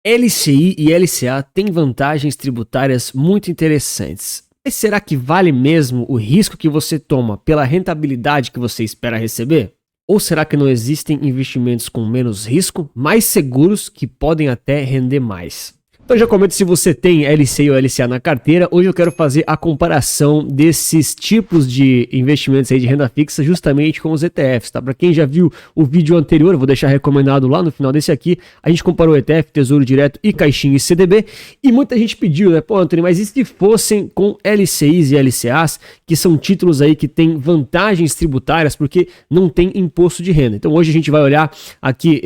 LCI e LCA têm vantagens tributárias muito interessantes. Mas será que vale mesmo o risco que você toma pela rentabilidade que você espera receber? Ou será que não existem investimentos com menos risco, mais seguros, que podem até render mais? Então já comenta se você tem LCI ou LCA na carteira. Hoje eu quero fazer a comparação desses tipos de investimentos aí de renda fixa justamente com os ETFs, tá? Para quem já viu o vídeo anterior, eu vou deixar recomendado lá no final desse aqui, a gente comparou ETF, Tesouro Direto e Caixinha e CDB, e muita gente pediu, né? Pô, Antônio, mas e se fossem com LCIs e LCAs, que são títulos aí que têm vantagens tributárias porque não tem imposto de renda? Então hoje a gente vai olhar aqui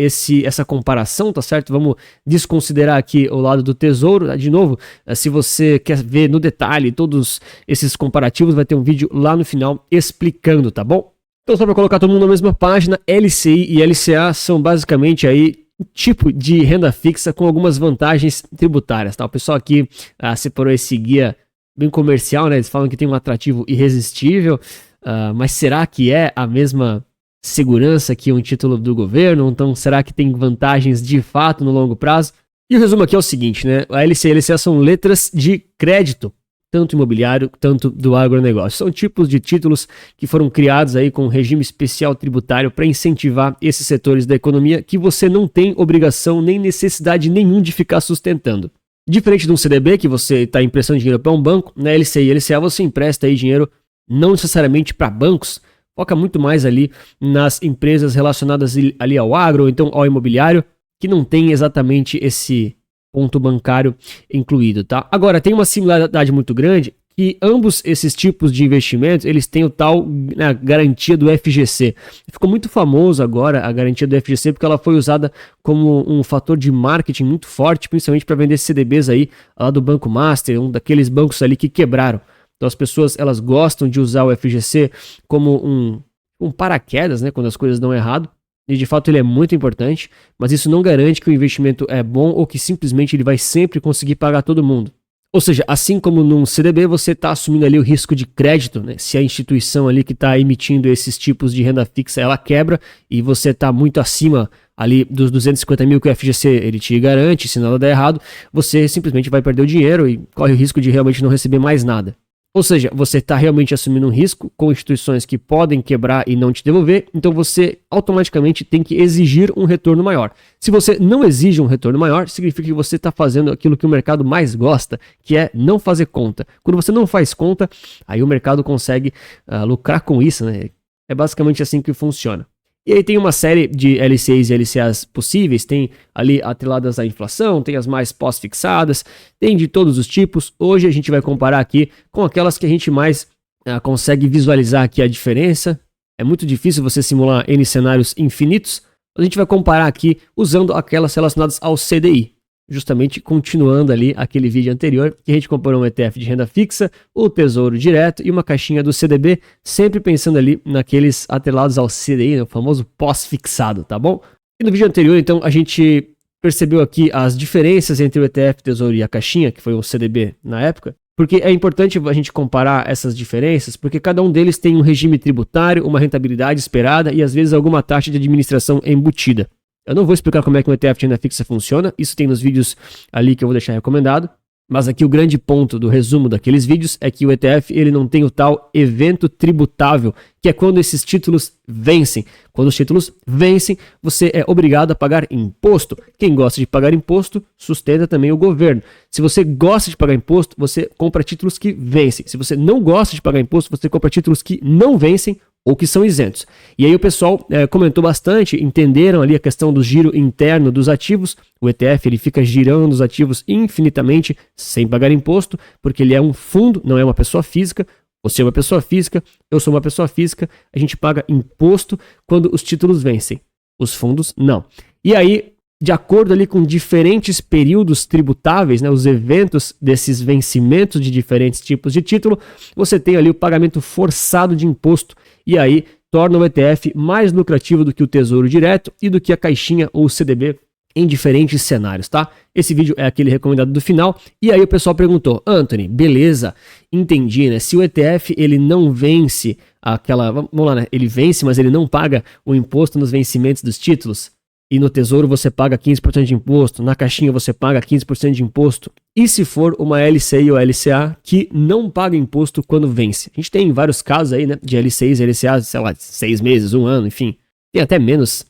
essa comparação, tá certo? Vamos desconsiderar aqui o lado do Tesouro. De novo, se você quer ver no detalhe todos esses comparativos, vai ter um vídeo lá no final explicando, tá bom? Então, só para colocar todo mundo na mesma página, LCI e LCA são basicamente aí um tipo de renda fixa com algumas vantagens tributárias, tá? O pessoal aqui separou esse guia bem comercial, né? Eles falam que tem um atrativo irresistível, mas será que é a mesma segurança que um título do governo? Então, será que tem vantagens de fato no longo prazo? E o resumo aqui é o seguinte, né? A LCI e a LCA são letras de crédito, tanto imobiliário, tanto do agronegócio. São tipos de títulos que foram criados aí com um regime especial tributário para incentivar esses setores da economia que você não tem obrigação nem necessidade nenhum de ficar sustentando. Diferente de um CDB, que você está emprestando dinheiro para um banco, na LCI e LCA você empresta aí dinheiro não necessariamente para bancos, foca muito mais ali nas empresas relacionadas ali ao agro ou então ao imobiliário, que não tem exatamente esse ponto bancário incluído, tá? Agora, tem uma similaridade muito grande que ambos esses tipos de investimentos, eles têm o tal garantia do FGC. Ficou muito famoso agora a garantia do FGC porque ela foi usada como um fator de marketing muito forte, principalmente para vender CDBs aí lá do Banco Master, um daqueles bancos ali que quebraram. Então as pessoas, elas gostam de usar o FGC como um paraquedas, né, quando as coisas dão errado. E de fato ele é muito importante, mas isso não garante que o investimento é bom ou que simplesmente ele vai sempre conseguir pagar todo mundo. Ou seja, assim como num CDB você está assumindo ali o risco de crédito, né? Se a instituição ali que está emitindo esses tipos de renda fixa, ela quebra e você está muito acima ali dos 250 mil que o FGC ele te garante, se nada der errado, você simplesmente vai perder o dinheiro e corre o risco de realmente não receber mais nada. Ou seja, você está realmente assumindo um risco com instituições que podem quebrar e não te devolver, então você automaticamente tem que exigir um retorno maior. Se você não exige um retorno maior, significa que você está fazendo aquilo que o mercado mais gosta, que é não fazer conta. Quando você não faz conta, aí o mercado consegue lucrar com isso, né? É basicamente assim que funciona. E aí tem uma série de LCIs e LCAs possíveis, tem ali atreladas à inflação, tem as mais pós-fixadas, tem de todos os tipos. Hoje a gente vai comparar aqui com aquelas que a gente mais consegue visualizar aqui a diferença. É muito difícil você simular N cenários infinitos, mas a gente vai comparar aqui usando aquelas relacionadas ao CDI. Justamente continuando ali aquele vídeo anterior, que a gente comparou um ETF de renda fixa, o Tesouro Direto e uma caixinha do CDB, sempre pensando ali naqueles atrelados ao CDI, né, o famoso pós-fixado, tá bom? E no vídeo anterior, então, a gente percebeu aqui as diferenças entre o ETF, Tesouro e a caixinha, que foi um CDB na época, porque é importante a gente comparar essas diferenças, porque cada um deles tem um regime tributário, uma rentabilidade esperada e às vezes alguma taxa de administração embutida. Eu não vou explicar como é que um ETF de renda fixa funciona, isso tem nos vídeos ali que eu vou deixar recomendado, mas aqui o grande ponto do resumo daqueles vídeos é que o ETF ele não tem o tal evento tributável, que é quando esses títulos vencem. Quando os títulos vencem, você é obrigado a pagar imposto. Quem gosta de pagar imposto, sustenta também o governo. Se você gosta de pagar imposto, você compra títulos que vencem. Se você não gosta de pagar imposto, você compra títulos que não vencem ou que são isentos. E aí o pessoal comentou bastante, entenderam ali a questão do giro interno dos ativos. O ETF ele fica girando os ativos infinitamente sem pagar imposto, porque ele é um fundo, não é uma pessoa física. Você é uma pessoa física, eu sou uma pessoa física, a gente paga imposto quando os títulos vencem. Os fundos, não. E aí, de acordo ali com diferentes períodos tributáveis, né, os eventos desses vencimentos de diferentes tipos de título, você tem ali o pagamento forçado de imposto e aí torna o ETF mais lucrativo do que o Tesouro Direto e do que a caixinha ou o CDB em diferentes cenários, tá? Esse vídeo é aquele recomendado do final. E aí o pessoal perguntou, Anthony, beleza, entendi, né? Se o ETF ele não vence aquela, vamos lá, né? Ele vence, mas ele não paga o imposto nos vencimentos dos títulos. e no Tesouro você paga 15% de imposto, na caixinha você paga 15% de imposto. E se for uma LCI ou LCA que não paga imposto quando vence? A gente tem vários casos aí, né, de LCIs e LCAs, sei lá, 6 meses, 1 ano, enfim. Tem até menos,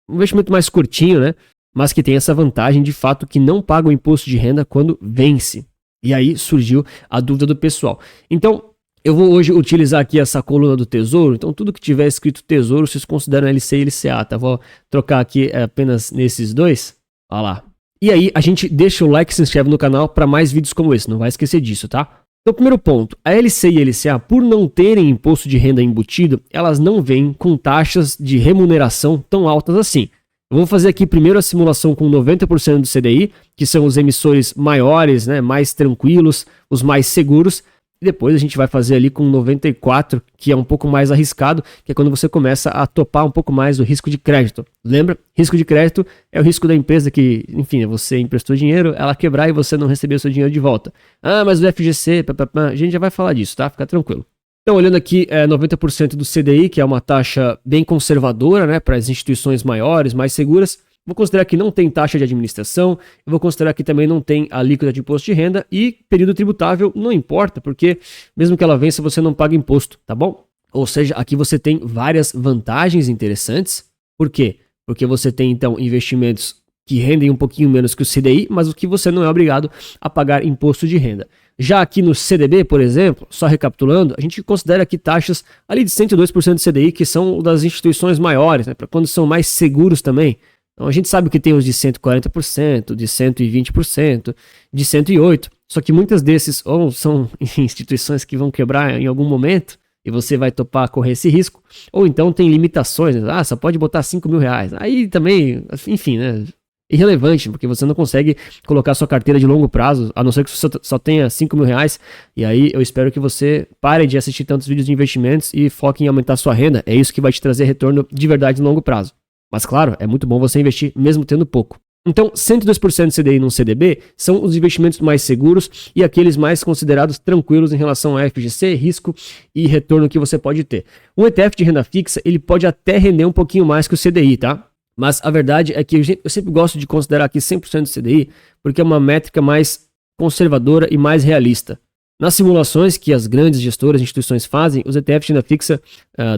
um investimento mais curtinho, né, mas que tem essa vantagem de fato que não paga o imposto de renda quando vence. E aí surgiu a dúvida do pessoal. Então, eu vou hoje utilizar aqui essa coluna do Tesouro, então tudo que tiver escrito Tesouro, vocês consideram LCI e LCA, tá? Vou trocar aqui apenas nesses dois, olha lá. E aí a gente deixa o like e se inscreve no canal para mais vídeos como esse, não vai esquecer disso, tá? Então, primeiro ponto, a LCI e a LCA, por não terem imposto de renda embutido, elas não vêm com taxas de remuneração tão altas assim. Eu vou fazer aqui primeiro a simulação com 90% do CDI, que são os emissores maiores, né, mais tranquilos, os mais seguros. E depois a gente vai fazer ali com 94, que é um pouco mais arriscado, que é quando você começa a topar um pouco mais o risco de crédito. Lembra? Risco de crédito é o risco da empresa que, enfim, você emprestou dinheiro, ela quebrar e você não receber o seu dinheiro de volta. Ah, mas o FGC, a gente já vai falar disso, tá? Fica tranquilo. Então, olhando aqui, 90% do CDI, que é uma taxa bem conservadora, né, para as instituições maiores, mais seguras. Vou considerar que não tem taxa de administração, eu vou considerar que também não tem alíquota de imposto de renda e período tributável não importa, porque mesmo que ela vença, você não paga imposto, tá bom? Ou seja, aqui você tem várias vantagens interessantes. Por quê? Porque você tem, então, investimentos que rendem um pouquinho menos que o CDI, mas o que você não é obrigado a pagar imposto de renda. Já aqui no CDB, por exemplo, só recapitulando, a gente considera aqui taxas ali de 102% do CDI, que são das instituições maiores, né, para quando são mais seguros também. Então a gente sabe que tem os de 140%, de 120%, de 108%, só que muitas desses ou são instituições que vão quebrar em algum momento e você vai topar correr esse risco, ou então tem limitações, né? Ah, só pode botar 5 mil reais. Aí também, enfim, né? Irrelevante, porque você não consegue colocar sua carteira de longo prazo, a não ser que você só tenha 5 mil reais, e aí eu espero que você pare de assistir tantos vídeos de investimentos e foque em aumentar sua renda, é isso que vai te trazer retorno de verdade no longo prazo. Mas claro, é muito bom você investir mesmo tendo pouco. Então, 102% do CDI no CDB são os investimentos mais seguros e aqueles mais considerados tranquilos em relação a FGC, risco e retorno que você pode ter. Um ETF de renda fixa, ele pode até render um pouquinho mais que o CDI, tá? Mas a verdade é que eu sempre gosto de considerar aqui 100% do CDI, porque é uma métrica mais conservadora e mais realista. Nas simulações que as grandes gestoras e instituições fazem, os ETFs de renda fixa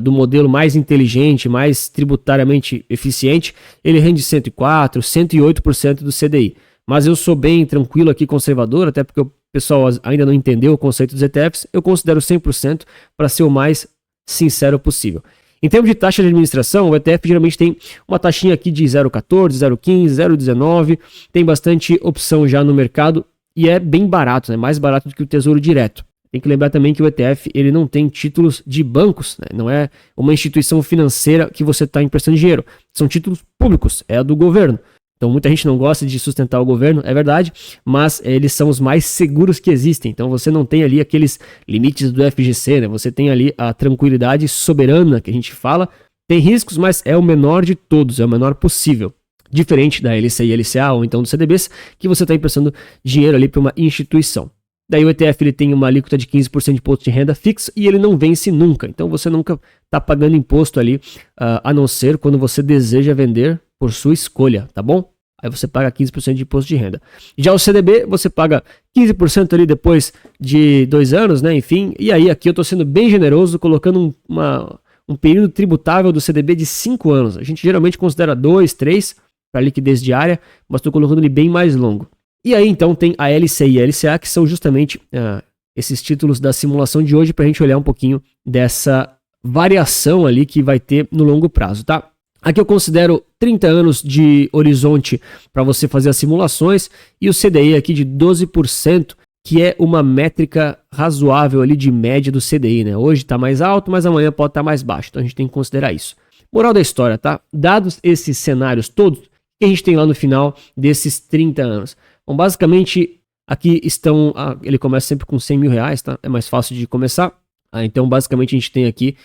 do modelo mais inteligente, mais tributariamente eficiente, ele rende 104%, 108% do CDI. Mas eu sou bem tranquilo aqui, conservador, até porque o pessoal ainda não entendeu o conceito dos ETFs, eu considero 100% para ser o mais sincero possível. Em termos de taxa de administração, o ETF geralmente tem uma taxinha aqui de 0,14, 0,15, 0,19, tem bastante opção já no mercado e é bem barato, né? Mais barato do que o Tesouro Direto. Tem que lembrar também que o ETF ele não tem títulos de bancos, né? Não é uma instituição financeira que você está emprestando dinheiro, são títulos públicos, é do governo. Então muita gente não gosta de sustentar o governo, é verdade, mas eles são os mais seguros que existem. Então você não tem ali aqueles limites do FGC, né? Você tem ali a tranquilidade soberana que a gente fala. Tem riscos, mas é o menor de todos, é o menor possível. Diferente da LCI e LCA ou então do CDBs, que você está emprestando dinheiro ali para uma instituição. Daí o ETF ele tem uma alíquota de 15% de imposto de renda fixo e ele não vence nunca. Então você nunca está pagando imposto ali, a não ser quando você deseja vender por sua escolha, tá bom? Aí você paga 15% de imposto de renda. Já o CDB, você paga 15% ali depois de 2 anos, né? Enfim, e aí aqui eu estou sendo bem generoso, colocando um período tributável do CDB de 5 anos. A gente geralmente considera 2, 3 para liquidez diária, mas estou colocando ele bem mais longo. E aí então tem a LCI e a LCA, que são justamente esses títulos da simulação de hoje, para a gente olhar um pouquinho dessa variação ali que vai ter no longo prazo, tá? Aqui eu considero 30 anos de horizonte para você fazer as simulações e o CDI aqui de 12%, que é uma métrica razoável ali de média do CDI, né? Hoje está mais alto, mas amanhã pode estar mais baixo, então a gente tem que considerar isso. Moral da história, tá? Dados esses cenários todos, o que a gente tem lá no final desses 30 anos? Bom, basicamente aqui estão, ele começa sempre com 100 mil reais, tá? É mais fácil de começar. Então basicamente a gente tem aqui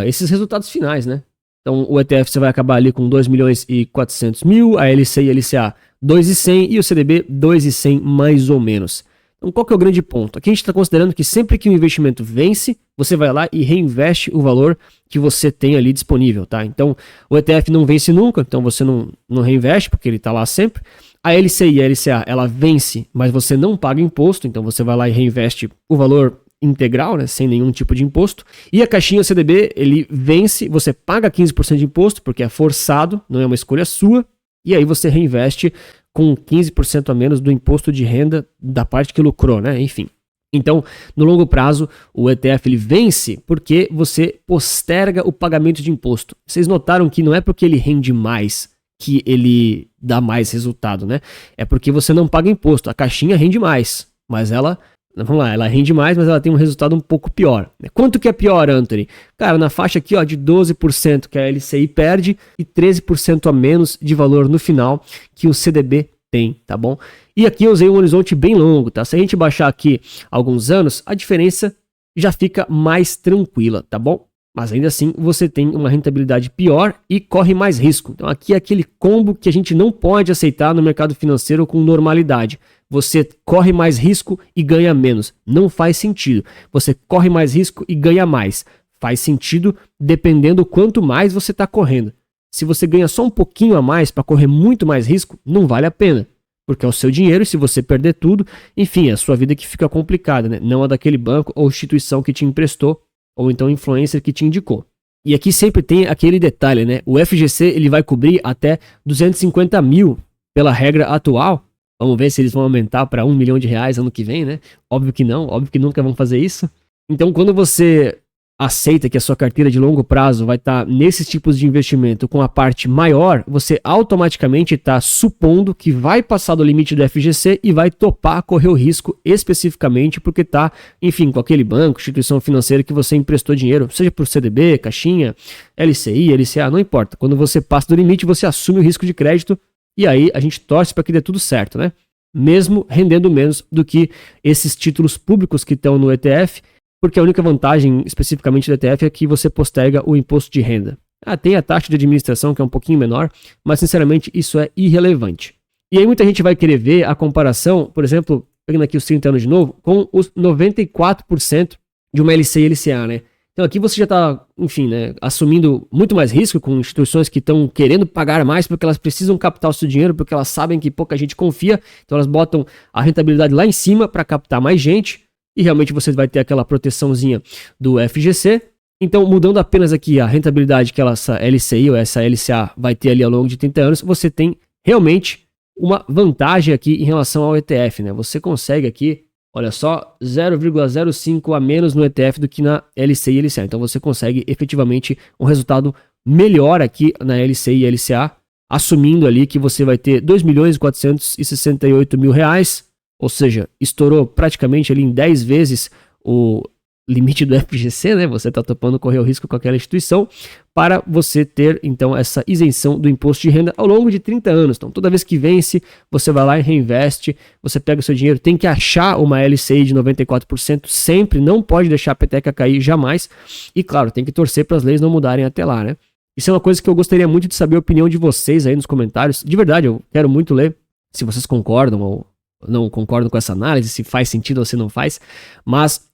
esses resultados finais, né? Então o ETF você vai acabar ali com 2 milhões e 400 mil, a LCI e a LCA 2,100 e o CDB 2,100 mais ou menos. Então, qual que é o grande ponto? Aqui a gente está considerando que sempre que o investimento vence, você vai lá e reinveste o valor que você tem ali disponível, tá? Então, o ETF não vence nunca, então você não reinveste, porque ele está lá sempre. A LCI e a LCA, ela vence, mas você não paga imposto, então você vai lá e reinveste o valor integral, né, sem nenhum tipo de imposto. E a caixinha o CDB, ele vence, você paga 15% de imposto, porque é forçado, não é uma escolha sua, e aí você reinveste com 15% a menos do imposto de renda da parte que lucrou, né? Enfim. Então, no longo prazo, o ETF ele vence porque você posterga o pagamento de imposto. Vocês notaram que não é porque ele rende mais que ele dá mais resultado, né? É porque você não paga imposto. A caixinha rende mais, mas ela rende mais, mas ela tem um resultado um pouco pior. Quanto que é pior, Anthony? Cara, na faixa aqui, ó, de 12% que a LCI perde e 13% a menos de valor no final que o CDB tem, tá bom? E aqui eu usei um horizonte bem longo, tá? Se a gente baixar aqui alguns anos, a diferença já fica mais tranquila, tá bom? Mas ainda assim, você tem uma rentabilidade pior e corre mais risco. Então aqui é aquele combo que a gente não pode aceitar no mercado financeiro com normalidade. Você corre mais risco e ganha menos. Não faz sentido. Você corre mais risco e ganha mais. Faz sentido dependendo quanto mais você está correndo. Se você ganha só um pouquinho a mais para correr muito mais risco, não vale a pena. Porque é o seu dinheiro e se você perder tudo, enfim, é a sua vida que fica complicada, né? Não a daquele banco ou instituição que te emprestou, ou então influencer que te indicou. E aqui sempre tem aquele detalhe, né? O FGC ele vai cobrir até 250 mil pela regra atual. Vamos ver se eles vão aumentar para R$1 milhão ano que vem, né? Óbvio que não, óbvio que nunca vão fazer isso. Então, quando você aceita que a sua carteira de longo prazo vai estar nesses tipos de investimento com a parte maior, você automaticamente está supondo que vai passar do limite do FGC e vai topar correr o risco especificamente porque está, enfim, com aquele banco, instituição financeira que você emprestou dinheiro, seja por CDB, caixinha, LCI, LCA, não importa. Quando você passa do limite, você assume o risco de crédito e aí a gente torce para que dê tudo certo, né? Mesmo rendendo menos do que esses títulos públicos que estão no ETF, porque a única vantagem especificamente do ETF é que você posterga o imposto de renda. Tem a taxa de administração que é um pouquinho menor, mas sinceramente isso é irrelevante. E aí muita gente vai querer ver a comparação, por exemplo, pegando aqui os 30 anos de novo, com os 94% de uma LCI e LCA, né? Então aqui você já está, enfim, né, assumindo muito mais risco com instituições que estão querendo pagar mais porque elas precisam captar o seu dinheiro, porque elas sabem que pouca gente confia, então elas botam a rentabilidade lá em cima para captar mais gente. E realmente você vai ter aquela proteçãozinha do FGC. Então, mudando apenas aqui a rentabilidade que essa LCI ou essa LCA vai ter ali ao longo de 30 anos, você tem realmente uma vantagem aqui em relação ao ETF, né? Você consegue aqui, olha só, 0,05 a menos no ETF do que na LCI e LCA. Então, você consegue efetivamente um resultado melhor aqui na LCI e LCA, assumindo ali que você vai ter R$2.468.000, ou seja, estourou praticamente ali em 10 vezes o limite do FGC, né? Você está topando correr o risco com aquela instituição para você ter, então, essa isenção do imposto de renda ao longo de 30 anos. Então, toda vez que vence, você vai lá e reinveste, você pega o seu dinheiro, tem que achar uma LCI de 94% sempre, não pode deixar a peteca cair jamais. E, claro, tem que torcer para as leis não mudarem até lá, né? Isso é uma coisa que eu gostaria muito de saber a opinião de vocês aí nos comentários. De verdade, eu quero muito ler se vocês concordam ou não concordam com essa análise, se faz sentido ou se não faz, mas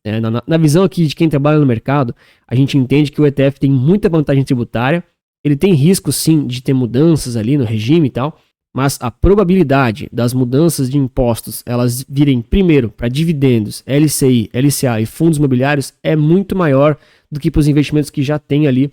na visão aqui de quem trabalha no mercado, a gente entende que o ETF tem muita vantagem tributária, ele tem risco sim de ter mudanças ali no regime e tal, mas a probabilidade das mudanças de impostos elas virem primeiro para dividendos, LCI, LCA e fundos imobiliários é muito maior do que para os investimentos que já tem ali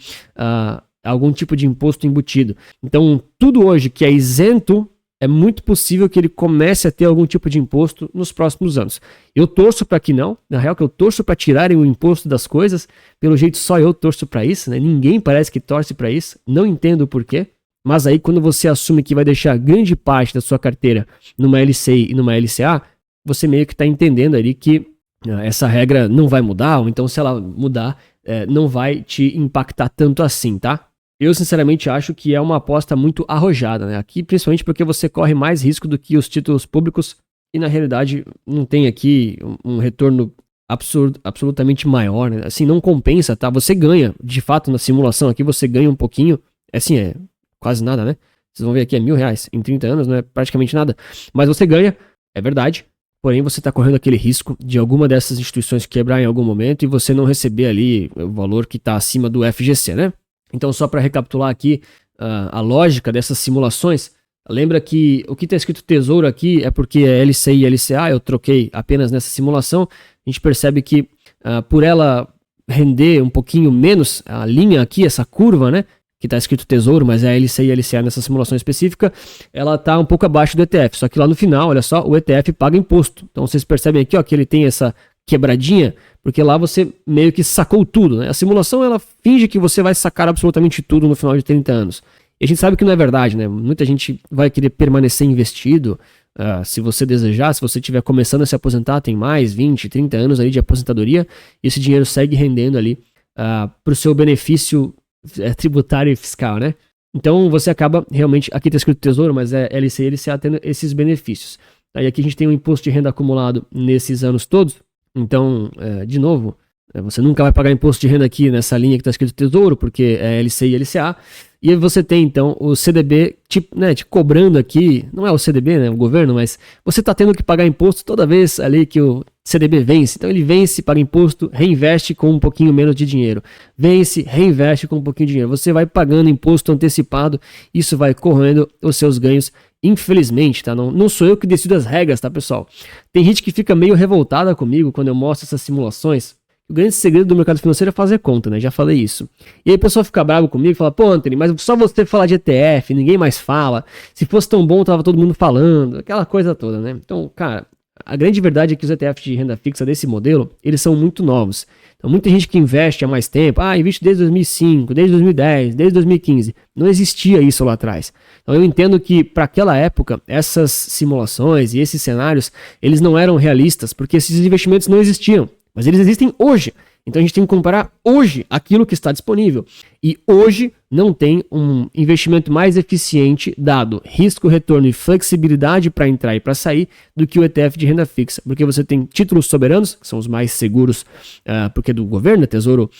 algum tipo de imposto embutido. Então tudo hoje que é isento, é muito possível que ele comece a ter algum tipo de imposto nos próximos anos. Eu torço para que não, na real que eu torço para tirarem o imposto das coisas, pelo jeito só eu torço para isso, né? Ninguém parece que torce para isso, não entendo o porquê, mas aí quando você assume que vai deixar grande parte da sua carteira numa LCI e numa LCA, você meio que está entendendo ali que essa regra não vai mudar, ou então se ela mudar, não vai te impactar tanto assim, tá? Eu sinceramente acho que é uma aposta muito arrojada, né? Aqui principalmente porque você corre mais risco do que os títulos públicos e na realidade não tem aqui um retorno absolutamente maior, né? Assim, não compensa, tá? Você ganha, de fato na simulação aqui você ganha um pouquinho, assim, é quase nada, né? Vocês vão ver aqui é R$1.000, em 30 anos não é praticamente nada, mas você ganha, é verdade, porém você está correndo aquele risco de alguma dessas instituições quebrar em algum momento e você não receber ali o valor que está acima do FGC, né? Então, só para recapitular aqui a lógica dessas simulações, lembra que o que está escrito tesouro aqui é porque é LCI e LCA, eu troquei apenas nessa simulação. A gente percebe que por ela render um pouquinho menos, a linha aqui, essa curva, né, que está escrito tesouro, mas é LCI e LCA nessa simulação específica, ela está um pouco abaixo do ETF. Só que lá no final, olha só, o ETF paga imposto. Então vocês percebem aqui, ó, que ele tem essa quebradinha, porque lá você meio que sacou tudo, né? A simulação, ela finge que você vai sacar absolutamente tudo no final de 30 anos. E a gente sabe que não é verdade, né? Muita gente vai querer permanecer investido, se você desejar, se você estiver começando a se aposentar, tem mais 20, 30 anos aí de aposentadoria, e esse dinheiro segue rendendo ali para o seu benefício tributário e fiscal, né? Então você acaba realmente, aqui está escrito tesouro, mas é LCI e LCA tendo esses benefícios. Aí aqui a gente tem um imposto de renda acumulado nesses anos todos. Então, de novo, você nunca vai pagar imposto de renda aqui nessa linha que está escrito tesouro, porque é LCI e LCA. E aí você tem, então, o CDB te cobrando aqui, não é o CDB, né, o governo, mas você está tendo que pagar imposto toda vez ali que o CDB vence. Então ele vence, paga imposto, reinveste com um pouquinho menos de dinheiro. Vence, reinveste com um pouquinho de dinheiro. Você vai pagando imposto antecipado, isso vai corroendo os seus ganhos, infelizmente, tá? Não sou eu que decido as regras, tá, pessoal? Tem gente que fica meio revoltada comigo quando eu mostro essas simulações. O grande segredo do mercado financeiro é fazer conta, né? Já falei isso. E aí o pessoal fica bravo comigo e fala, pô, Anthony, mas só você falar de ETF, ninguém mais fala. Se fosse tão bom, tava todo mundo falando. Aquela coisa toda, né? Então, cara, a grande verdade é que os ETFs de renda fixa desse modelo, eles são muito novos. Então, muita gente que investe há mais tempo, investe desde 2005, desde 2010, desde 2015. Não existia isso lá atrás. Então, eu entendo que, para aquela época, essas simulações e esses cenários, eles não eram realistas, porque esses investimentos não existiam. Mas eles existem hoje. Então a gente tem que comparar hoje aquilo que está disponível. E hoje não tem um investimento mais eficiente, dado risco, retorno e flexibilidade para entrar e para sair, do que o ETF de renda fixa. Porque você tem títulos soberanos, que são os mais seguros, porque é do governo, é Tesouro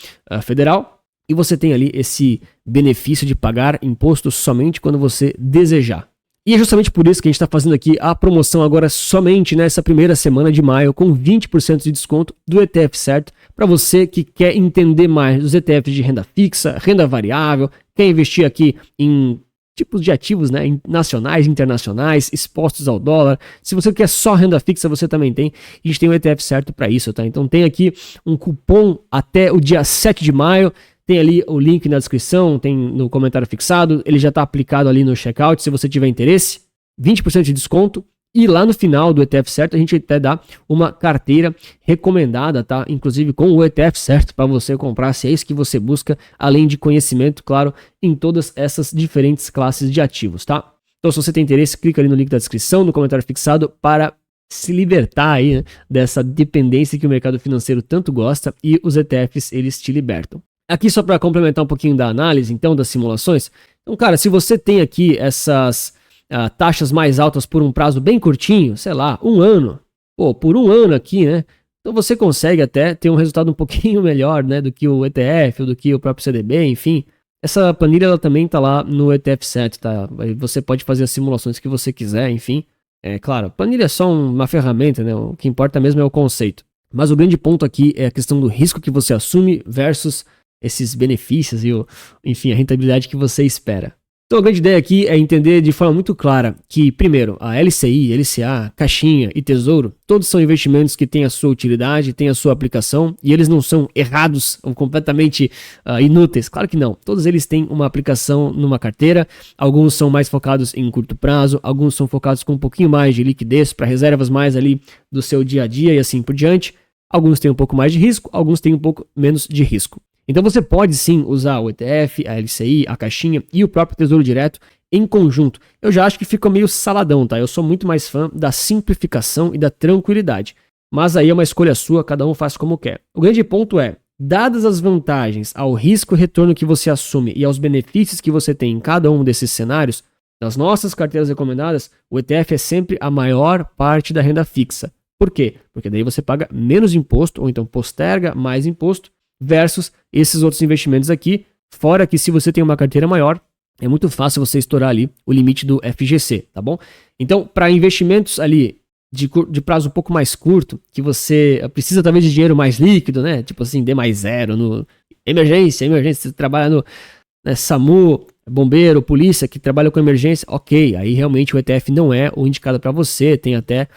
Federal. E você tem ali esse benefício de pagar imposto somente quando você desejar. E é justamente por isso que a gente está fazendo aqui a promoção agora somente nessa primeira semana de maio com 20% de desconto do ETF certo para você que quer entender mais dos ETFs de renda fixa, renda variável, quer investir aqui em tipos de ativos, né, nacionais, internacionais, expostos ao dólar. Se você quer só renda fixa, você também tem. A gente tem o ETF certo para isso, tá? Então tem aqui um cupom até o dia 7 de maio. Tem ali o link na descrição, tem no comentário fixado, ele já está aplicado ali no checkout, se você tiver interesse, 20% de desconto. E lá no final do ETF certo, a gente até dá uma carteira recomendada, tá? Inclusive com o ETF certo para você comprar, se é isso que você busca, além de conhecimento, claro, em todas essas diferentes classes de ativos, tá? Então, se você tem interesse, clica ali no link da descrição, no comentário fixado, para se libertar aí, né, dessa dependência que o mercado financeiro tanto gosta, e os ETFs, eles te libertam. Aqui só para complementar um pouquinho da análise, então, das simulações. Então, cara, se você tem aqui essas taxas mais altas por um prazo bem curtinho, sei lá, um ano. Pô, por um ano aqui, né? Então você consegue até ter um resultado um pouquinho melhor, né? Do que o ETF, ou do que o próprio CDB, enfim. Essa planilha, ela também tá lá no ETF Set, tá? Aí você pode fazer as simulações que você quiser, enfim. É claro, planilha é só uma ferramenta, né? O que importa mesmo é o conceito. Mas o grande ponto aqui é a questão do risco que você assume versus esses benefícios e, enfim, a rentabilidade que você espera. Então a grande ideia aqui é entender de forma muito clara que, primeiro, a LCI, LCA, caixinha e tesouro, todos são investimentos que têm a sua utilidade, têm a sua aplicação, e eles não são errados ou completamente inúteis. Claro que não. Todos eles têm uma aplicação numa carteira, alguns são mais focados em curto prazo, alguns são focados com um pouquinho mais de liquidez para reservas mais ali do seu dia a dia e assim por diante. Alguns têm um pouco mais de risco, alguns têm um pouco menos de risco. Então você pode sim usar o ETF, a LCI, a caixinha e o próprio Tesouro Direto em conjunto. Eu já acho que fica meio saladão, tá? Eu sou muito mais fã da simplificação e da tranquilidade. Mas aí é uma escolha sua, cada um faz como quer. O grande ponto é, dadas as vantagens ao risco e retorno que você assume e aos benefícios que você tem em cada um desses cenários, nas nossas carteiras recomendadas, o ETF é sempre a maior parte da renda fixa. Por quê? Porque daí você paga menos imposto, ou então posterga mais imposto, versus esses outros investimentos aqui, fora que se você tem uma carteira maior, é muito fácil você estourar ali o limite do FGC, tá bom? Então, para investimentos ali de prazo um pouco mais curto, que você precisa talvez de dinheiro mais líquido, né? Tipo assim, D mais zero, no emergência, você trabalha no, né, SAMU, bombeiro, polícia, que trabalha com emergência, ok, aí realmente o ETF não é o indicado para você, tem até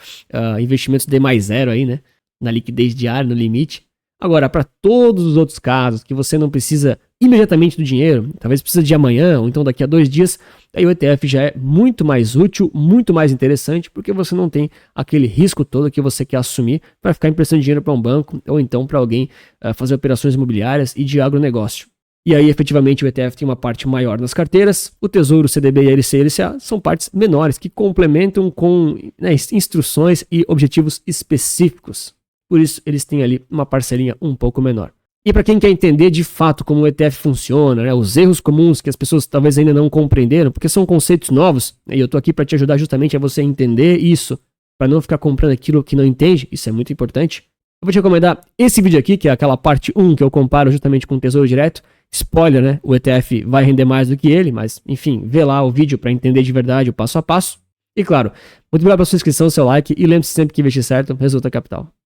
investimentos D mais zero aí, né? Na liquidez diária, no limite. Agora, para todos os outros casos que você não precisa imediatamente do dinheiro, talvez precisa de amanhã ou então daqui a 2 dias, aí o ETF já é muito mais útil, muito mais interessante, porque você não tem aquele risco todo que você quer assumir para ficar emprestando dinheiro para um banco ou então para alguém fazer operações imobiliárias e de agronegócio. E aí, efetivamente, o ETF tem uma parte maior nas carteiras, o Tesouro, o CDB e a LC e LCA são partes menores que complementam com, né, instruções e objetivos específicos. Por isso, eles têm ali uma parcelinha um pouco menor. E para quem quer entender de fato como o ETF funciona, né, os erros comuns que as pessoas talvez ainda não compreenderam, porque são conceitos novos, né, e eu estou aqui para te ajudar justamente a você entender isso, para não ficar comprando aquilo que não entende, isso é muito importante. Eu vou te recomendar esse vídeo aqui, que é aquela parte 1 que eu comparo justamente com o Tesouro Direto. Spoiler, né? O ETF vai render mais do que ele, mas enfim, vê lá o vídeo para entender de verdade o passo a passo. E claro, muito obrigado pela sua inscrição, seu like, e lembre-se sempre que investir certo resulta capital.